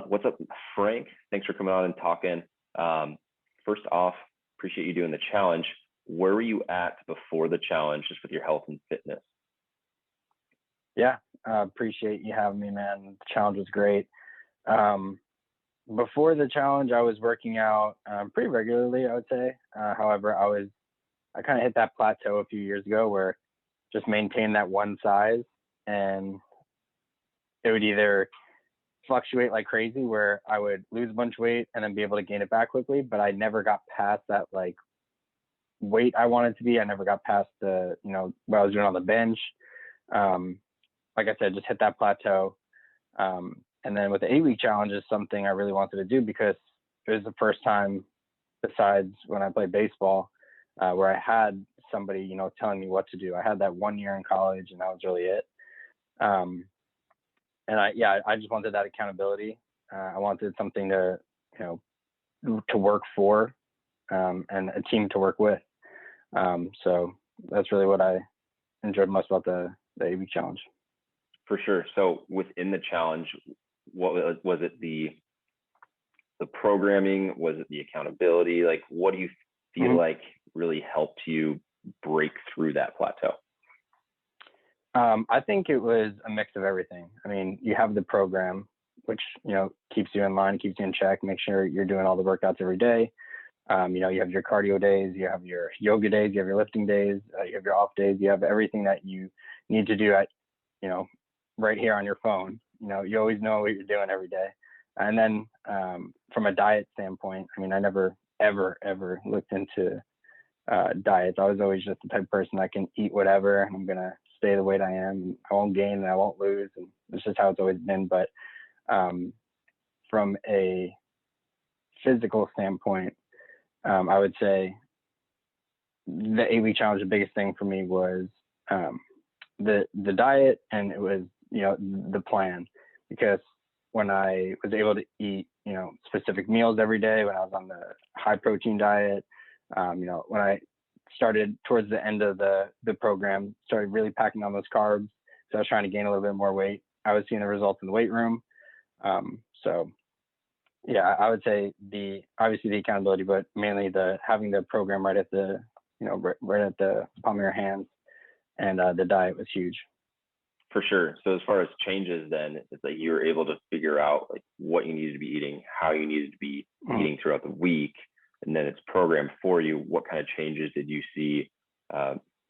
What's up, Frank? Thanks for coming on and talking. First off, appreciate you doing the challenge. Where were you at before the challenge, just with your health and fitness? Yeah, appreciate you having me, man. The challenge was great. Before the challenge, I was working out pretty regularly, I would say. However, I kind of hit that plateau a few years ago where just maintain that one size, and it would either fluctuate like crazy where I would lose a bunch of weight and then be able to gain it back quickly, but I never got past that like weight I wanted to be. I never got past the, what I was doing on the bench. Like I said, just hit that plateau. And then with the 8-week challenge is something I really wanted to do because it was the first time besides when I played baseball, where I had somebody, telling me what to do. I had that 1 year in college and that was really it. And I just wanted that accountability. I wanted something to work for, and a team to work with. So that's really what I enjoyed most about the 8-week challenge. For sure. So within the challenge, what was it? The programming? Was it the accountability? Like, what do you feel like really helped you break through that plateau? I think it was a mix of everything. I mean, you have the program, which, keeps you in line, keeps you in check, make sure you're doing all the workouts every day. You have your cardio days, you have your yoga days, you have your lifting days, you have your off days, you have everything that you need to do at, right here on your phone. You always know what you're doing every day. And then from a diet standpoint, I mean, I never, ever looked into diets. I was always just the type of person that can eat whatever and I'm going to stay the weight I am. I won't gain and I won't lose. And this is how it's always been. But from a physical standpoint, I would say the 8-week challenge, the biggest thing for me was the diet, and it was, the plan, because when I was able to eat, specific meals every day, when I was on the high protein diet, when I started towards the end of the program, started really packing on those carbs. So I was trying to gain a little bit more weight. I was seeing the results in the weight room. So yeah, I would say obviously the accountability, but mainly having the program right at the, right at the palm of your hands, and the diet was huge. For sure. So as far as changes, then it's like you were able to figure out like what you needed to be eating, how you needed to be eating throughout the week, and then it's programmed for you. What kind of changes did you see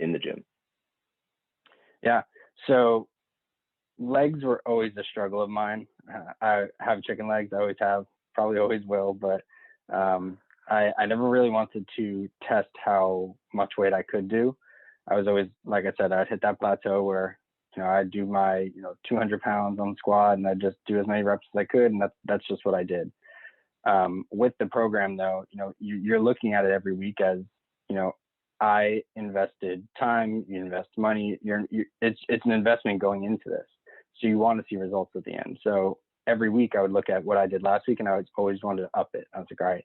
in the gym? Yeah. So legs were always a struggle of mine. I have chicken legs. I always have, probably always will, but I never really wanted to test how much weight I could do. I was always, like I said, I'd hit that plateau where, I'd do my, 200 pounds on the squat and I'd just do as many reps as I could. And that's just what I did. With the program though, you're looking at it every week as, I invested time, you invest money, it's an investment going into this. So you want to see results at the end. So every week I would look at what I did last week and I always wanted to up it. I was like, all right,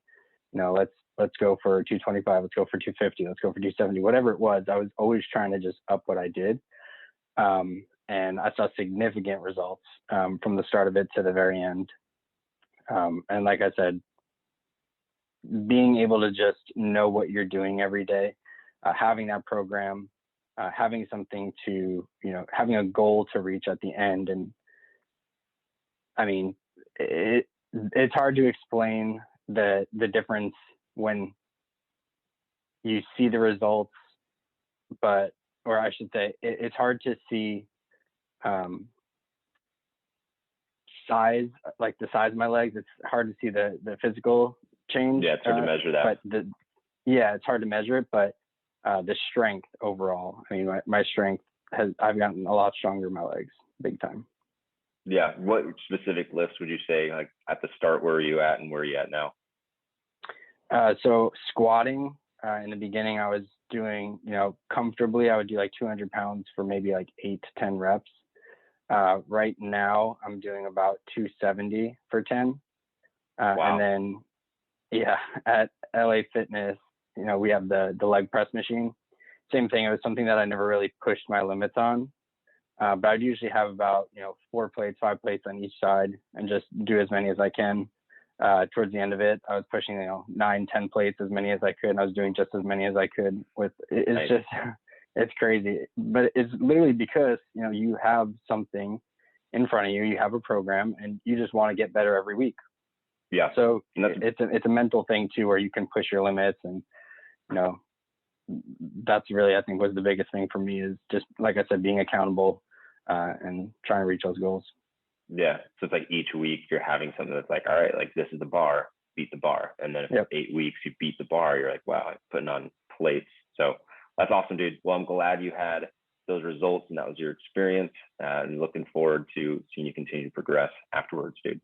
let's go for 225, let's go for 250, let's go for 270, whatever it was. I was always trying to just up what I did. And I saw significant results from the start of it to the very end. And like I said, being able to just know what you're doing every day, having that program, having something to, having a goal to reach at the end. And I mean, it's hard to explain the difference when you see the results, or I should say, it's hard to see size, like the size of my legs. It's hard to see the physical change. Yeah, it's hard to measure that. But it's hard to measure it, but the strength overall, I mean, my strength I've gotten a lot stronger in my legs, big time. Yeah. What specific lifts would you say, like at the start, where are you at and where are you at now? So squatting, in the beginning, I was doing, comfortably, I would do like 200 pounds for maybe like 8 to 10 reps. Right now I'm doing about 270 for 10. Wow. And then, at LA Fitness, we have the leg press machine. Same thing. It was something that I never really pushed my limits on. But I'd usually have about 4 plates, 5 plates on each side, and just do as many as I can. Towards the end of it, I was pushing 9, 10 plates, as many as I could, and I was doing just as many as I could. It's Nice. just it's crazy, but it's literally because you have something in front of you, you have a program, and you just want to get better every week. Yeah. So it's a mental thing too, where you can push your limits, and that's really, I think, was the biggest thing for me, is just, like I said, being accountable and trying to reach those goals. Yeah. So it's like each week you're having something that's like, all right, like this is the bar, beat the bar. And then if Yep. 8 weeks you beat the bar, you're like, wow, I'm putting on plates. So that's awesome, dude. Well, I'm glad you had those results and that was your experience, and looking forward to seeing you continue to progress afterwards, dude.